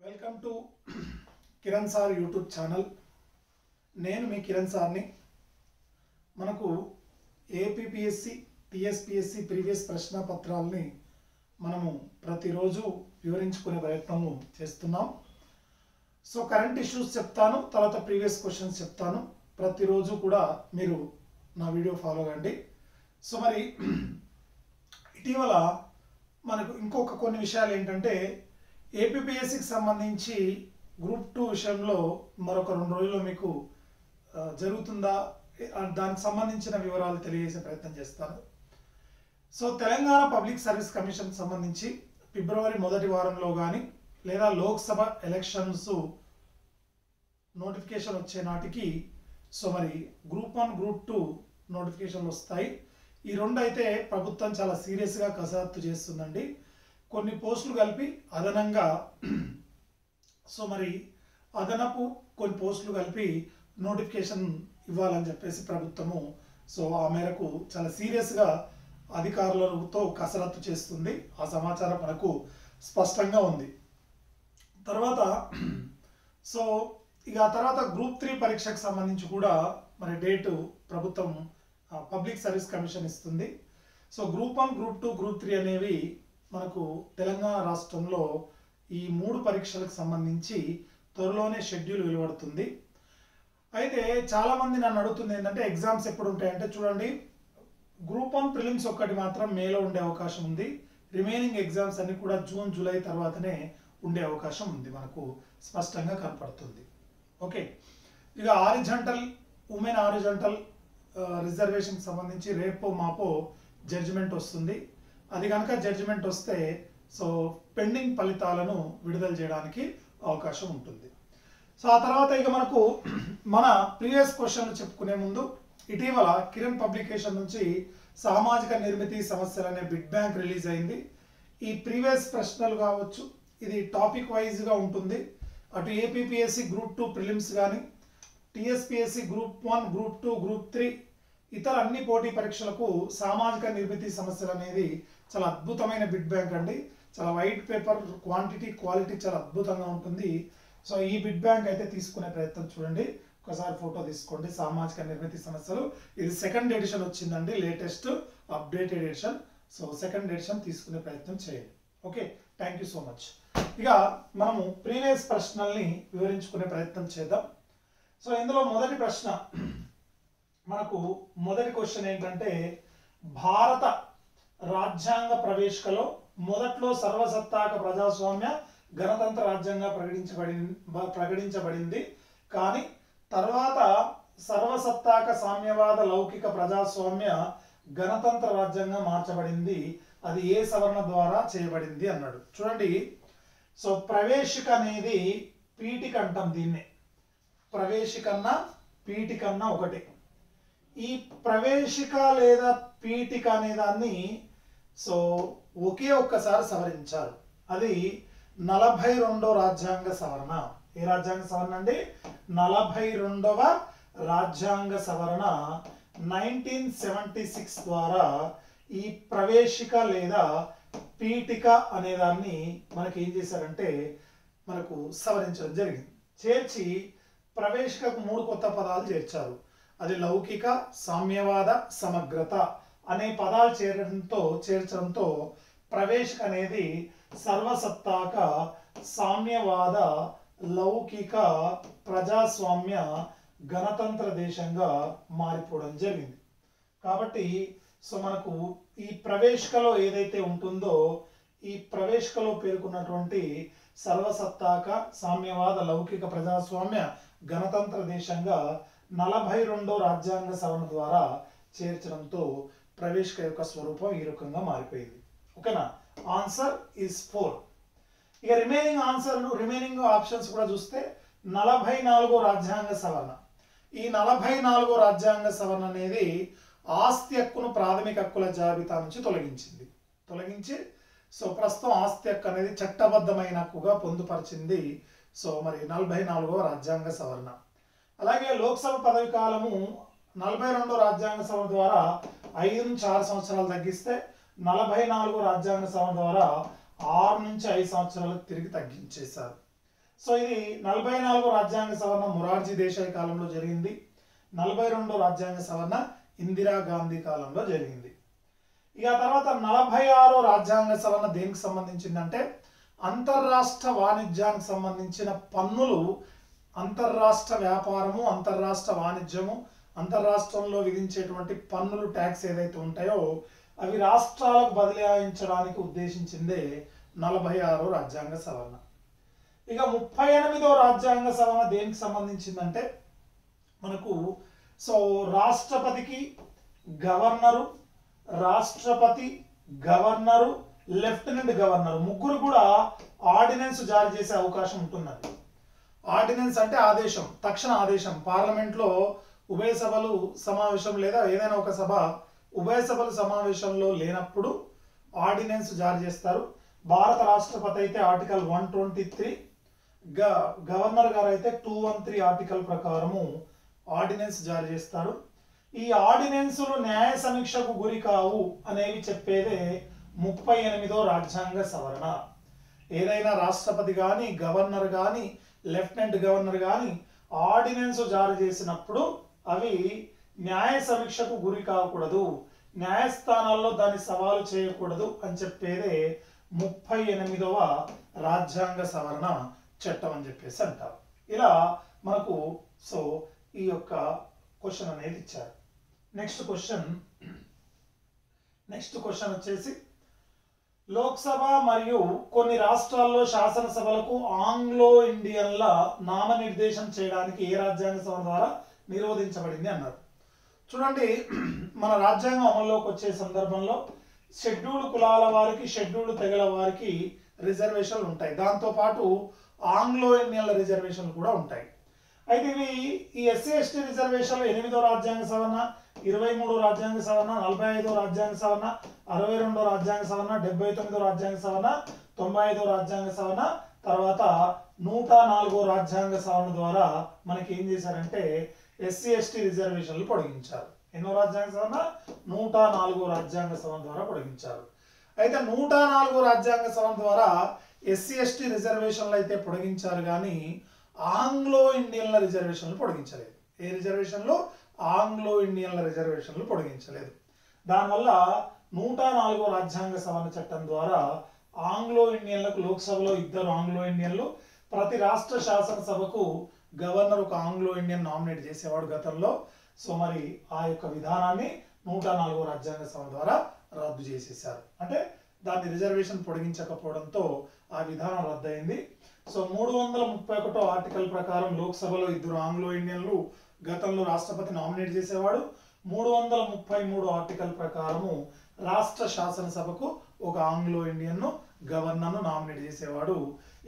Welcome to Kiran sir YouTube channel. నేను మీ కిరణ్ సార్ని. మనకు ఏపీపీఎస్సి టీఎస్పీఎస్సి ప్రీవియస్ ప్రశ్న పత్రాలని మనము ప్రతిరోజు వివరించుకునే ప్రయత్నము చేస్తున్నాం. సో కరెంట్ ఇష్యూస్ చెప్తాను, తర్వాత ప్రీవియస్ క్వశ్చన్స్ చెప్తాను. ప్రతిరోజు కూడా మీరు నా వీడియో ఫాలో కండి. సో మరి ఇటీవల మనకు ఇంకొక కొన్ని విషయాలు ఏంటంటే, ఏపీపీఎస్సికి సంబంధించి గ్రూప్ 2 విషయంలో మరొక 2 రోజుల్లో మీకు జరుగుతుందా, దానికి సంబంధించిన వివరాలు తెలియజేసే ప్రయత్నం చేస్తాను. So Telangana public service commission సంబంధించి ఫిబ్రవరి మొదటి వారంలో కానీ లేదా లోక్సభ ఎలక్షన్స్ నోటిఫికేషన్ వచ్చే నాటికి సో మరి గ్రూప్ 1 గ్రూప్ 2 నోటిఫికేషన్లు వస్తాయి. ఈ రెండు అయితే ప్రభుత్వం చాలా సీరియస్గా కసరత్తు చేస్తుందండి. కొన్ని పోస్టులు కలిపి అదనంగా సో మరి అదనపు కొన్ని పోస్టులు కలిపి నోటిఫికేషన్ ఇవ్వాలని చెప్పేసి ప్రభుత్వము సో ఆ మేరకు చాలా సీరియస్గా అధికారులతో కసరత్తు చేస్తుంది. ఆ సమాచారం మనకు స్పష్టంగా ఉంది. తర్వాత సో ఇక తర్వాత గ్రూప్ 3 పరీక్షకు సంబంధించి కూడా మరి డేటు ప్రభుత్వం పబ్లిక్ సర్వీస్ కమిషన్ ఇస్తుంది. సో గ్రూప్ 1 గ్రూప్ 2 గ్రూప్ 3 అనేవి మనకు తెలంగాణ రాష్ట్రంలో ఈ 3 పరీక్షలకు సంబంధించి త్వరలోనే షెడ్యూల్ వెలువడుతుంది. అయితే చాలామంది నన్ను అడుగుతుంది ఏంటంటే, ఎగ్జామ్స్ ఎప్పుడు ఉంటాయంటే, చూడండి గ్రూప్ 1 ప్రిలిమ్స్ ఒక్కటి మాత్రం మేలో ఉండే అవకాశం ఉంది. రిమైనింగ్ ఎగ్జామ్స్ అన్ని కూడా జూన్ జూలై తర్వాతనే ఉండే అవకాశం ఉంది, మనకు స్పష్టంగా కనపడుతుంది. ఓకే, ఇక ఉమెన్ హారిజాంటల్ రిజర్వేషన్కి సంబంధించి రేపో మాపో జడ్జిమెంట్ వస్తుంది. అది కనుక జడ్జిమెంట్ వస్తే సో పెండింగ్ ఫలితాలను విడుదల చేయడానికి అవకాశం ఉంటుంది. సో ఆ తర్వాత ఇక మనకు మన ప్రీవియస్ క్వశ్చన్లు చెప్పుకునే ముందు, ఇటీవల కిరణ్ పబ్లికేషన్ నుంచి సామాజిక నిర్మితి సమస్యలు అనే బిడ్ బ్యాంక్ రిలీజ్ అయింది. ఈ ప్రీవియస్ ప్రశ్నలు కావచ్చు, ఇది టాపిక్ వైజ్గా ఉంటుంది. అటు ఏపీపీఎస్సి గ్రూప్ 2 ప్రిలిమ్స్ కానీ, టీఎస్పీఎస్సి గ్రూప్ 1 గ్రూప్ 2 గ్రూప్ 3 ఇతర అన్ని పోటీ పరీక్షలకు సామాజిక నిర్మితి సమస్యలు అనేది చాలా అద్భుతమైన బిడ్ బ్యాంక్ అండి. చాలా వైట్ పేపర్, క్వాంటిటీ క్వాలిటీ చాలా అద్భుతంగా ఉంటుంది. సో ఈ బిడ్ బ్యాంక్ అయితే తీసుకునే ప్రయత్నం చూడండి. ఒకసారి ఫోటో తీసుకోండి. సామాజిక నిర్మితి సమస్యలు, ఇది 2nd ఎడిషన్ వచ్చిందండి, latest updated edition. So 2nd edition తీసుకునే ప్రయత్నం చేయండి. Okay, thank you so much. ఇక మనము ప్రీవియస్ ప్రశ్నల్ని వివరించుకునే ప్రయత్నం చేద్దాం. సో ఇందులో మొదటి ప్రశ్న, మనకు మొదటి క్వశ్చన్ ఏంటంటే, భారత రాజ్యాంగ ప్రవేశికలో మొదట్లో సర్వసత్తాక ప్రజాస్వామ్య గణతంత్ర రాజ్యంగా ప్రకటించబడింది, కానీ తర్వాత సర్వసత్తాక సామ్యవాద లౌకిక ప్రజాస్వామ్య గణతంత్ర రాజ్యంగా మార్చబడింది. అది ఏ సవరణ ద్వారా చేయబడింది అన్నాడు. చూడండి, సో ప్రవేశిక అనేది పీఠిక అంటాం దీన్ని. ప్రవేశికన్నా పీఠికన్నా ఒకటి. ఈ ప్రవేశిక లేదా పీఠిక అనే దాన్ని సో ఒకే ఒక్కసారి సవరించారు. అది 42వ రాజ్యాంగ సవరణ. ఏ రాజ్యాంగ సవరణ అండి? 42వ రాజ్యాంగ సవరణ 1976 ద్వారా ఈ ప్రవేశిక లేదా పీఠిక అనే దాన్ని మనకి ఏం చేశారంటే మనకు సవరించడం జరిగింది. చేర్చి ప్రవేశికకు 3 కొత్త పదాలు చేర్చారు. అది లౌకిక, సామ్యవాద, సమగ్రత అనే పదాలు చేర్చడంతో ప్రవేశిక అనేది సర్వసత్తాక సామ్యవాద లౌకిక ప్రజాస్వామ్య గణతంత్ర దేశంగా మారిపోవడం జరిగింది. కాబట్టి సో మనకు ఈ ప్రవేశికలో ఏదైతే ఉంటుందో, ఈ ప్రవేశికలో పేర్కొన్నటువంటి సర్వసత్తాక సామ్యవాద లౌకిక ప్రజాస్వామ్య గణతంత్ర దేశంగా 42వ రాజ్యాంగ సవరణ ద్వారా చేర్చడంతో ప్రవేశిక యొక్క స్వరూపం ఈ రకంగా మారిపోయింది. ఓకేనా? Answer is 4. ఇక రిమైనింగ్ ఆప్షన్స్ కూడా చూస్తే 44వ రాజ్యాంగ సవరణ. ఈ 44వ రాజ్యాంగ సవరణ అనేది ఆస్తి హక్కును ప్రాథమిక హక్కుల జాబితా నుంచి తొలగించి సో ప్రస్తుతం ఆస్తి హక్కు అనేది చట్టబద్ధమైన హక్కుగా పొందుపరిచింది. సో మరి 44వ రాజ్యాంగ సవరణ. అలాగే లోక్సభ పదవి కాలము 42వ రాజ్యాంగ సవరణ ద్వారా 5 నుంచి 6 సంవత్సరాలు తగ్గిస్తే 44వ రాజ్యాంగ సవరణ ద్వారా 6 నుంచి 5 సంవత్సరాలకు తిరిగి తగ్గించేశారు. సో ఇది 44 రాజ్యాంగ సవరణ మొరార్జీ దేశాయ్ కాలంలో జరిగింది. 42 రాజ్యాంగ సవరణ ఇందిరాగాంధీ కాలంలో జరిగింది. ఇక తర్వాత 46 రాజ్యాంగ సవరణ దేనికి సంబంధించిందంటే అంతర్రాష్ట్ర వాణిజ్యానికి సంబంధించిన పన్నులు, అంతర్రాష్ట్ర వ్యాపారము, అంతర్రాష్ట్ర వాణిజ్యము, అంతర్రాష్ట్రంలో విధించేటువంటి పన్నులు, ట్యాక్స్ ఏదైతే ఉంటాయో అవి రాష్ట్రాలకు బదలాయించడానికి ఉద్దేశించిందే 46 రాజ్యాంగ సవరణ. ఇక 38వ రాజ్యాంగ సవరణ దేనికి సంబంధించిందంటే మనకు సో రాష్ట్రపతికి గవర్నరు, రాష్ట్రపతి, గవర్నరు, లెఫ్టినెంట్ గవర్నర్ ముగ్గురు కూడా ఆర్డినెన్స్ జారీ చేసే అవకాశం ఉంటున్నది. ఆర్డినెన్స్ అంటే ఆదేశం, తక్షణ ఆదేశం. పార్లమెంట్లో ఉభయ సభలు సమావేశం లేదా ఏదైనా ఒక సభ ఉభయ సభల సమావేశంలో లేనప్పుడు ఆర్డినెన్స్ జారీ చేస్తారు. భారత రాష్ట్రపతి అయితే ఆర్టికల్ 123, గవర్నర్ గారు అయితే 213 ఆర్టికల్ ప్రకారము ఆర్డినెన్స్ జారీ చేస్తారు. ఈ ఆర్డినెన్సులు న్యాయ సమీక్షకు గురి కావు అనేవి చెప్పేదే 38వ రాజ్యాంగ సవరణ. ఏదైనా రాష్ట్రపతి కానీ, గవర్నర్ కానీ, లెఫ్టినెంట్ గవర్నర్ కానీ ఆర్డినెన్స్ జారీ చేసినప్పుడు అవి న్యాయ సమీక్షకు గురి కాకూడదు, న్యాయస్థానాల్లో దాన్ని సవాలు చేయకూడదు అని చెప్పేదే 38వ రాజ్యాంగ సవరణ చట్టం అని చెప్పేసి అంటారు. ఇలా మనకు సో ఈ యొక్క క్వశ్చన్ అనేది ఇచ్చారు. నెక్స్ట్ క్వశ్చన్ వచ్చేసి లోక్సభ మరియు కొన్ని రాష్ట్రాల్లో శాసనసభలకు ఆంగ్లో ఇండియన్ల నామనిర్దేశం చేయడానికి ఏ రాజ్యాంగ సవరణ ద్వారా నిరోధించబడింది అన్నారు. చూడండి, మన రాజ్యాంగం అమల్లోకి వచ్చే సందర్భంలో షెడ్యూల్డ్ కులాల వారికి, షెడ్యూల్డ్ తెగల వారికి రిజర్వేషన్లు ఉంటాయి. దాంతోపాటు ఆంగ్లో ఇండియన్ల రిజర్వేషన్లు కూడా ఉంటాయి. అయితే ఇవి ఈ ఎస్సీ ఎస్టీ రిజర్వేషన్లు 8వ రాజ్యాంగ సవరణ, 23వ రాజ్యాంగ సవరణ, 45వ రాజ్యాంగ సవరణ, 62వ రాజ్యాంగ సవరణ, 79వ రాజ్యాంగ సవరణ, 95వ రాజ్యాంగ సవరణ, తర్వాత 104వ రాజ్యాంగ సవరణ ద్వారా మనకి ఏం చేశారంటే ఎస్సీ ఎస్టీ రిజర్వేషన్లు పొడిగించారు. ఎన్నో రాజ్యాంగ సవరణ? 104వ రాజ్యాంగ సవరణ ద్వారా పొడిగించారు. అయితే 104వ రాజ్యాంగ సవరణ ద్వారా ఎస్సీ ఎస్టీ రిజర్వేషన్లు అయితే పొడిగించారు కానీ ఆంగ్లో ఇండియన్ల రిజర్వేషన్లు పొడిగించలేదు. ఏ రిజర్వేషన్లు? ఆంగ్లో ఇండియన్ల రిజర్వేషన్లు పొడిగించలేదు. దానివల్ల 104వ రాజ్యాంగ సవరణ చట్టం ద్వారా ఆంగ్లో ఇండియన్లకు లోక్సభలో 2 ఆంగ్లో ఇండియన్లు, ప్రతి రాష్ట్ర శాసనసభకు గవర్నర్ ఒక ఆంగ్లో ఇండియన్ నామినేట్ చేసేవాడు గతంలో. సో మరి ఆ యొక్క విధానాన్ని 104వ రాజ్యాంగ సవరణ ద్వారా రద్దు చేసేసారు. అంటే దాన్ని రిజర్వేషన్ పొడిగించకపోవడంతో ఆ విధానం రద్దయింది. సో 331 ఆర్టికల్ ప్రకారం లోక్సభలో 2 ఆంగ్లో ఇండియన్లు గతంలో రాష్ట్రపతి నామినేట్ చేసేవాడు. 333 ఆర్టికల్ ప్రకారము రాష్ట్ర శాసనసభకు ఒక ఆంగ్లో ఇండియన్ గవర్నర్ను నామినేట్ చేసేవాడు.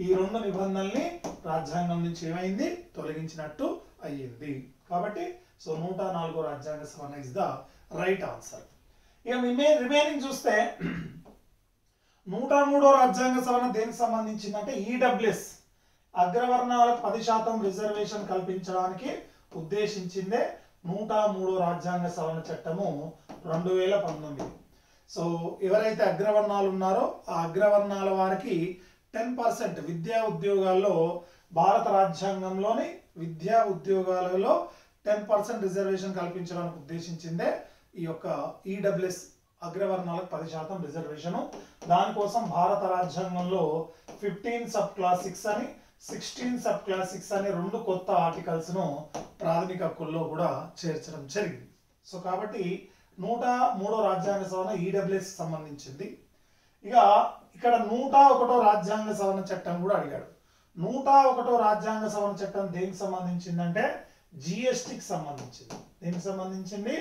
ఈ 2 నిబంధనల్ని రాజ్యాంగం నుంచి ఏమైంది? తొలగించినట్టు అయ్యింది. కాబట్టి సో 104వ రాజ్యాంగ సవరణ ఇస్ ద రైట్ ఆన్సర్. ఇక రిమైనింగ్ చూస్తే 103వ రాజ్యాంగ సవరణ దేనికి సంబంధించిందంటే ఈడబ్ల్యూఎస్ అగ్రవర్ణాలకు 10% రిజర్వేషన్ కల్పించడానికి ఉద్దేశించిందే 103వ రాజ్యాంగ సవరణ చట్టము 2019. సో ఎవరైతే అగ్రవర్ణాలు ఉన్నారో ఆ అగ్రవర్ణాల వారికి 10% విద్యా ఉద్యోగాల్లో, భారత రాజ్యాంగంలోని విద్యా ఉద్యోగాలలో 10% రిజర్వేషన్ కల్పించడానికి ఉద్దేశించిందే ఈ యొక్క ఈడబ్ల్యూఎస్ అగ్రవర్ణాలకు 10% రిజర్వేషను. దానికోసం భారత రాజ్యాంగంలో 15 సబ్ క్లాస్ 6 అని, 16 సబ్ క్లాస్ 6 అనే 2 కొత్త ఆర్టికల్స్ ను ప్రాథమిక హక్కుల్లో కూడా చేర్చడం జరిగింది. సో కాబట్టి 103వ రాజ్యాంగ సవరణ ఈడబ్ల్యూఎస్ సంబంధించింది. ఇక ఇక్కడ 101వ రాజ్యాంగ సవరణ చట్టం కూడా అడిగాడు. 101వ రాజ్యాంగ సవరణ చట్టం దేనికి సంబంధించిందంటే జిఎస్టికి సంబంధించింది. దేనికి సంబంధించింది?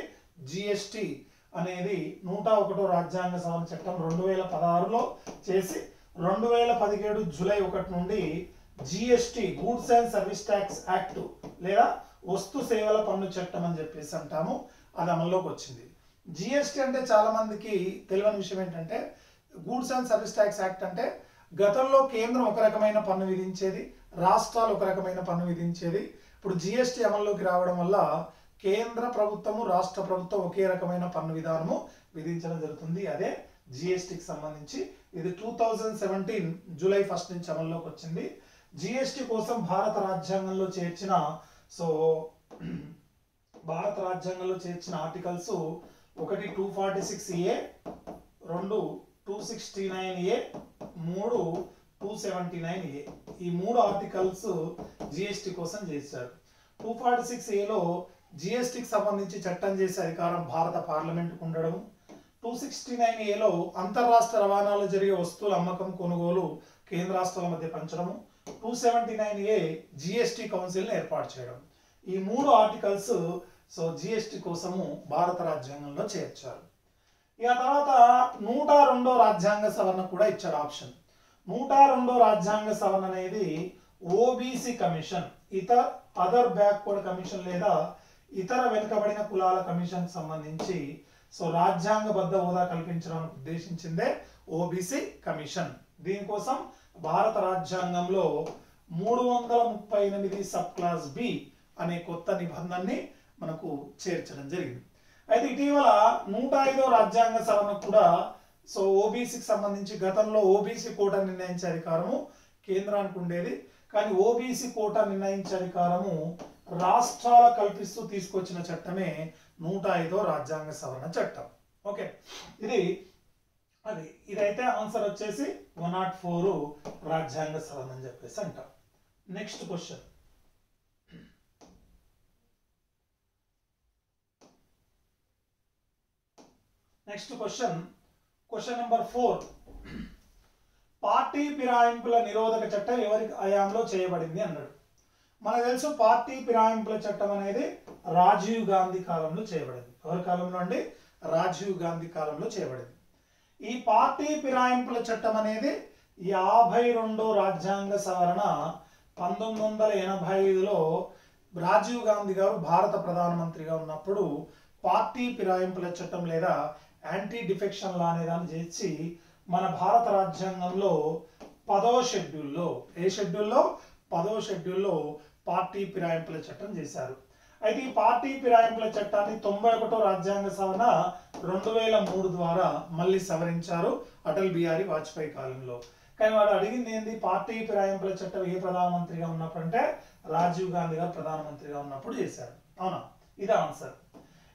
జిఎస్టి అనేది 101వ రాజ్యాంగ సవరణ చట్టం 2016లో చేసి 2017 జూలై 1 నుండి GST goods and service tax act లేదా వస్తు సేవల పన్ను చట్టం అని చెప్పేసి అంటాము, అది అమల్లోకి వచ్చింది. జిఎస్టి అంటే చాలా మందికి తెలియని విషయం ఏంటంటే goods and service tax act అంటే గతంలో కేంద్రం ఒక రకమైన పన్ను విధించేది, రాష్ట్రాలు ఒక రకమైన పన్ను విధించేది. ఇప్పుడు జిఎస్టి అమల్లోకి రావడం వల్ల కేంద్ర ప్రభుత్వము, రాష్ట్ర ప్రభుత్వం ఒకే రకమైన పన్ను విధానము విధించడం జరుగుతుంది. అదే జిఎస్టికి సంబంధించి. ఇది 2017 జూలై 1 నుంచి అమల్లోకి వచ్చింది. జిఎస్టి కోసం భారత రాజ్యాంగంలో చేర్చిన సో భారత రాజ్యాంగంలో చేర్చిన ఆర్టికల్స్ ఒకటి 246A, 2 269A, 3 279A. ఈ 3 ఆర్టికల్స్ జిఎస్టి కోసం చేశారు. 246Aలో జిఎస్టికి సంబంధించి చట్టం చేసే అధికారం భారత పార్లమెంటుకు ఉండడం. 269Aలో అంతర్రాష్ట్ర రవాణాలో జరిగే వస్తువుల అమ్మకం కొనుగోలు కేంద్ర రాష్ట్రాల మధ్య పంచడము. 279A జిఎస్టి కౌన్సిల్ని ఏర్పాటు చేయడం. ఈ 3 ఆర్టికల్స్ సో జిఎస్టి కోసము భారత రాజ్యాంగంలో చేర్చారు. ఇక తర్వాత 102వ రాజ్యాంగ సవరణ కూడా ఇచ్చారు ఆప్షన్. 102వ రాజ్యాంగ సవరణ అనేది OBC commission, other backward commission లేదా ఇతర వెనుకబడిన కులాల కమిషన్ సంబంధించి సో రాజ్యాంగబద్ధ హోదా కల్పించడానికి ఉద్దేశించిందే ఓబీసీ కమిషన్. దీనికోసం భారత రాజ్యాంగంలో 338 సబ్ క్లాస్ బి అనే కొత్త నిబంధనని మనకు చేర్చడం జరిగింది. అయితే ఇటీవల 105వ రాజ్యాంగ సవరణ కూడా సో ఓబీసీకి సంబంధించి గతంలో ఓబీసీ కోటా నిర్ణయించే అధికారము కేంద్రానికి ఉండేది, కానీ ఓబీసీ కోటా నిర్ణయించే అధికారము రాష్ట్రాల కల్పిస్తూ తీసుకొచ్చిన చట్టమే 105వ రాజ్యాంగ సవరణ చట్టం. ఓకే, ఇదైతే ఆన్సర్ వచ్చేసి 104 రాజ్యాంగ సవరణ అని చెప్పేసి అంటాం. Next question. Question number 4. Party ఫిరాయింపుల నిరోధక చట్టం ఎవరి హయాంలో చేయబడింది అన్నాడు. మనకు తెలుసు పార్టీ ఫిరాయింపుల చట్టం అనేది రాజీవ్ గాంధీ కాలంలో చేయబడింది. ఎవరి కాలంలో అండి? రాజీవ్ గాంధీ కాలంలో చేయబడింది. ఈ పార్టీ ఫిరాయింపుల చట్టం అనేది 52వ రాజ్యాంగ సవరణ 1985లో రాజీవ్ గాంధీ గారు భారత ప్రధానమంత్రిగా ఉన్నప్పుడు పార్టీ ఫిరాయింపుల చట్టం లేదా యాంటీ డిఫెక్షన్ లా అనే దాన్ని చేర్చి మన భారత రాజ్యాంగంలో 10వ షెడ్యూల్లో, ఏ షెడ్యూల్లో? 10వ షెడ్యూల్లో పార్టీ ఫిరాయింపుల చట్టం చేశారు. అయితే ఈ పార్టీ ఫిరాయింపుల చట్టాన్ని 91వ రాజ్యాంగ సవరణ 2003 ద్వారా మళ్ళీ సవరించారు అటల్ బిహారీ వాజ్పేయి కాలంలో. కానీ వాడు అడిగింది ఏంది? పార్టీ ఫిరాయింపుల చట్టం ఏ ప్రధానమంత్రిగా ఉన్నప్పుడు అంటే రాజీవ్ గాంధీ గారు ప్రధానమంత్రిగా ఉన్నప్పుడు చేశారు. అవునా? ఇది ఆన్సర్.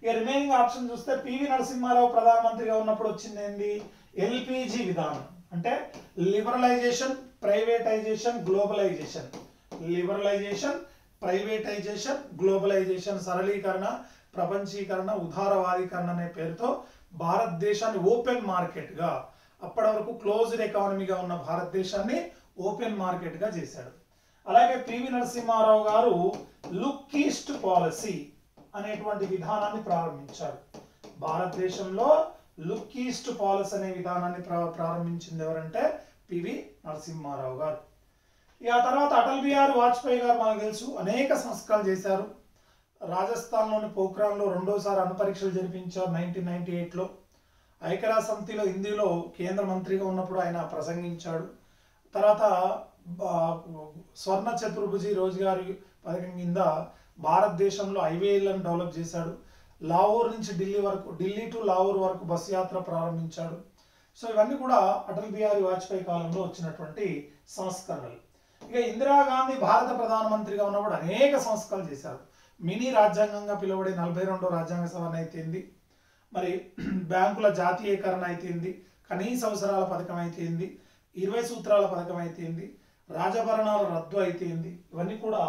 ఇక రిమైనింగ్ ఆప్షన్ చూస్తే పివి నరసింహారావు ప్రధానమంత్రిగా ఉన్నప్పుడు వచ్చింది ఏంది? ఎల్పిజి విధానం. అంటే liberalisation, privatisation, globalisation. Liberalisation, privatisation, globalisation, సరళీకరణ, ప్రపంచీకరణ, ఉదారవాదీకరణ అనే పేరుతో భారతదేశాన్ని ఓపెన్ మార్కెట్ గా, అప్పటి వరకు క్లోజ్డ్ ఎకానమీగా ఉన్న భారతదేశాన్ని ఓపెన్ మార్కెట్ గా చేశాడు. అలాగే పివి నరసింహారావు గారు లుక్ ఈస్ట్ పాలసీ అనేటువంటి విధానాన్ని ప్రారంభించారు. భారతదేశంలో లుక్ ఈస్ట్ పాలసీ అనే విధానాన్ని ప్రారంభించింది ఎవరంటే పివి నరసింహారావు గారు. ఇక తర్వాత అటల్ బిహారీ వాజ్పేయి గారు మనకు తెలుసు అనేక సంస్కరణలు చేశారు. రాజస్థాన్లోని పోఖ్రాన్లో రెండోసారి అణుపరీక్షలు జరిపించారు 1998లో. ఐక్యరాజ్య సమితిలో హిందీలో కేంద్ర మంత్రిగా ఉన్నప్పుడు ఆయన ప్రసంగించాడు. తర్వాత స్వర్ణ చతుర్భుజి రోజ్గార్ పథకం కింద భారతదేశంలో హైవేలను డెవలప్ చేశాడు. లాహోర్ నుంచి ఢిల్లీ టు లాహోర్ వరకు బస్సు యాత్ర ప్రారంభించాడు. సో ఇవన్నీ కూడా అటల్ బిహారీ వాజ్పేయి కాలంలో వచ్చినటువంటి సంస్కరణలు. ఇక ఇందిరాగాంధీ భారత ప్రధానమంత్రిగా ఉన్నప్పుడు అనేక సంస్కరణలు చేశారు. మినీ రాజ్యాంగంగా పిలువబడే 42వ రాజ్యాంగ సవరణ అయితేంది, మరి బ్యాంకుల జాతీయకరణ అయితేంది, కనీస అవసరాల పథకం అయితేంది, 20 సూత్రాల పథకం అయితేంది, రాజభరణాల రద్దు అయితేంది, ఇవన్నీ కూడా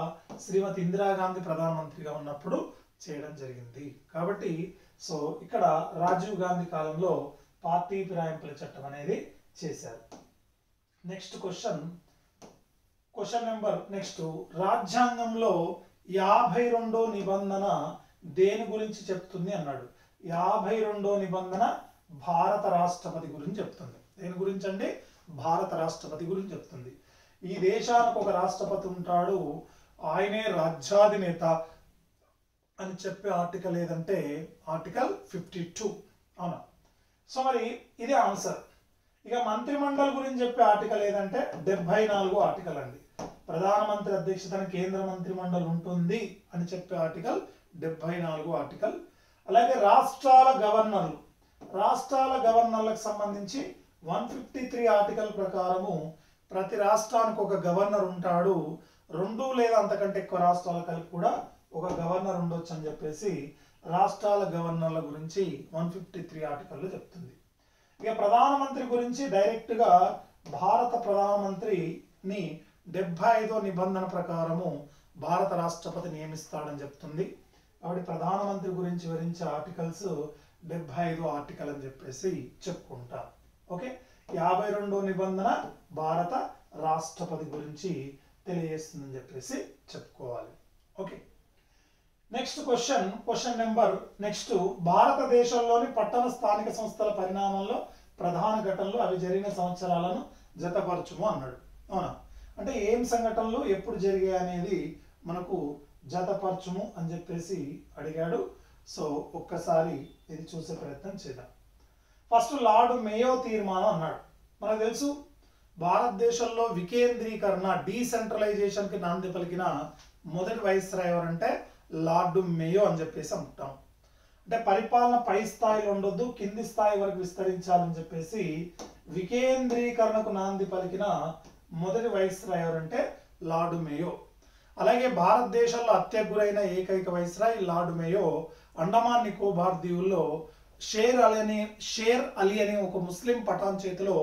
శ్రీమతి ఇందిరాగాంధీ ప్రధానమంత్రిగా ఉన్నప్పుడు చేయడం జరిగింది. కాబట్టి సో ఇక్కడ రాజీవ్ గాంధీ కాలంలో పార్టీ ఫిరాయింపుల చట్టం అనేది చేశారు. నెక్స్ట్ క్వశ్చన్ నెంబర్ రాజ్యాంగంలో 52వ నిబంధన దేని గురించి చెప్తుంది అన్నాడు. 52వ నిబంధన భారత రాష్ట్రపతి గురించి చెప్తుంది. దేని గురించి అంటే భారత రాష్ట్రపతి గురించి చెప్తుంది. ఈ దేశానికి ఒక రాష్ట్రపతి ఉంటాడు, ఆయనే రాజ్యాధినేత అని చెప్పే ఆర్టికల్ ఏదంటే ఆర్టికల్ 52. అవునా? సో మరి ఇదే ఆన్సర్. ఇక మంత్రిమండలి గురించి చెప్పే ఆర్టికల్ ఏదంటే 74వ ఆర్టికల్ అండి. ప్రధానమంత్రి అధ్యక్షతన కేంద్ర మంత్రి మండలి ఉంటుంది అని చెప్పే ఆర్టికల్ 74వ ఆర్టికల్. అలాగే రాష్ట్రాల గవర్నర్లకు సంబంధించి 153 ఆర్టికల్ ప్రకారము ప్రతి రాష్ట్రానికి ఒక గవర్నర్ ఉంటాడు, 2 లేదా అంతకంటే ఎక్కువ రాష్ట్రాల కలిపి కూడా ఒక గవర్నర్ ఉండొచ్చు అని చెప్పేసి రాష్ట్రాల గవర్నర్ల గురించి 153 ఆర్టికల్లో చెప్తుంది. ఇక ప్రధానమంత్రి గురించి డైరెక్ట్గా భారత ప్రధానమంత్రిని 75వ నిబంధన ప్రకారము భారత రాష్ట్రపతి నియమిస్తాడని చెప్తుంది. కాబట్టి ప్రధానమంత్రి గురించి వివరించే ఆర్టికల్స్ 75వ ఆర్టికల్ అని చెప్పేసి చెప్పుకుంటాం. ఓకే, 52వ నిబంధన భారత రాష్ట్రపతి గురించి తెలియజేస్తుందని చెప్పేసి చెప్పుకోవాలి. Okay, next question number next, భారతదేశంలోని పట్టణ స్థానిక సంస్థల పరిణామంలో ప్రధాన ఘటనలు అవి జరిగిన సంవత్సరాలను జతపరచుము అన్నాడు. అవునా, అంటే ఏం సంఘటనలు ఎప్పుడు జరిగాయి అనేది మనకు జతపరచుము అని చెప్పేసి అడిగాడు. సో ఒక్కసారి ఇది చూసే ప్రయత్నం చేద్దాం. ఫస్ట్ లార్డ్ మేయో తీర్మానం అన్నాడు. మనకు తెలుసు భారతదేశంలో వికేంద్రీకరణ డీసెంట్రలైజేషన్కి నాంది పలికిన మొదటి వైస్రాయ్ ఎవరంటే లార్డ్ మేయో అని చెప్పేసి అంటాం. అంటే పరిపాలన పై స్థాయిలో ఉండొద్దు, కింది స్థాయి వరకు విస్తరించాలని చెప్పేసి వికేంద్రీకరణకు నాంది పలికిన మొదటి వైస్రాయ్ ఎవరంటే లార్డ్ మేయో. అలాగే భారతదేశంలో హత్యకు గురైన ఏకైక వైస్రాయ్ లార్డ్ మేయో. అండమాన్ నికోబార్ దీవుల్లో షేర్ అలీ అనే ఒక ముస్లిం పఠాన్ చేతిలో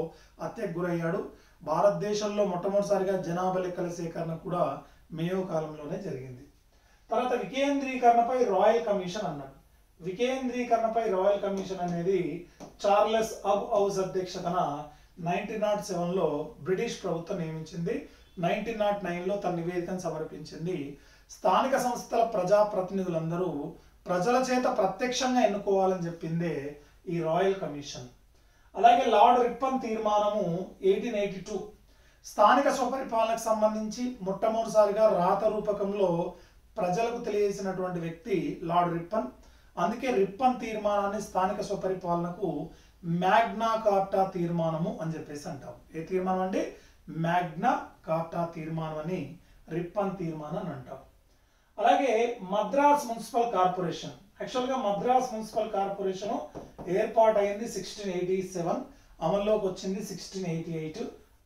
హత్యకు గురయ్యాడు. భారతదేశంలో మొట్టమొదటిసారిగా జనాభా లెక్కల సేకరణ కూడా మేయో కాలంలోనే జరిగింది. తర్వాత వికేంద్రీకరణపై రాయల్ కమిషన్ అన్నాడు. వికేంద్రీకరణపై రాయల్ కమిషన్ అనేది చార్లెస్ అబ్ హౌస్ అధ్యక్షతన 1907లో బ్రిటిష్ ప్రభుత్వం నియమించింది. 1909లో తన నివేదికను సమర్పించింది. స్థానిక సంస్థల ప్రజాప్రతినిధులందరూ ప్రజల చేత ప్రత్యక్షంగా ఎన్నుకోవాలని చెప్పిందే ఈ రాయల్ కమిషన్. అలాగే లార్డ్ రిప్పన్ తీర్మానము 1882 స్థానిక స్వపరిపాలనకు సంబంధించి మొట్టమొదటిసారిగా రాత రూపకంలో ప్రజలకు తెలియజేసినటువంటి వ్యక్తి లార్డ్ రిప్పన్. అందుకే రిప్పన్ తీర్మానాన్ని స్థానిక స్వపరిపాలనకు మ్యాగ్నా కార్టా తీర్మానము అని చెప్పేసి అంటాం. ఏ తీర్మానం అండి? మ్యాగ్నా కార్టా తీర్మానం అని రిప్పన్ తీర్మానం అని అంటాం. అలాగే మద్రాస్ మున్సిపల్ కార్పొరేషన్, యాక్చువల్గా మద్రాస్ మున్సిపల్ కార్పొరేషన్ ఏర్పాటు అయింది 1687, అమల్లోకి వచ్చింది 1688.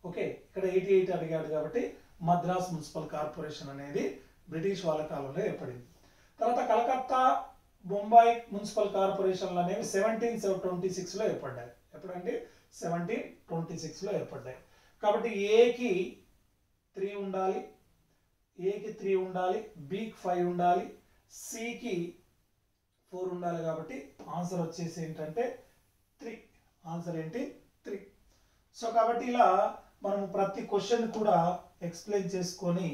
ఓకే, ఇక్కడ 88 అడిగాడు కాబట్టి మద్రాస్ మున్సిపల్ కార్పొరేషన్ అనేది బ్రిటిష్ వాళ్ళ కాలంలో ఏర్పడింది. తర్వాత కలకత్తా బొంబాయి మున్సిపల్ కార్పొరేషన్లు అనేవి 1726లో ఏర్పడ్డాయి. ఎప్పుడంటే 1726లో ఏర్పడ్డాయి. కాబట్టి ఏకి 3 ఉండాలి, ఏకి 3 ఉండాలి, బికి 5 ఉండాలి, సికి 4 ఉండాలి. కాబట్టి ఆన్సర్ వచ్చేసి ఏంటంటే 3. ఆన్సర్ ఏంటి? 3. సో కాబట్టి ఇలా మనము ప్రతి క్వశ్చన్ కూడా ఎక్స్ప్లెయిన్ చేసుకొని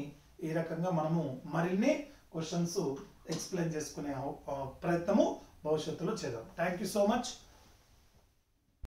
ఈ రకంగా మనము మరిన్ని క్వశ్చన్స్ ఎక్స్ప్లెయిన్ చేసుకునే ప్రయత్నము భవిష్యత్తులో చేద్దాం. Thank you so much.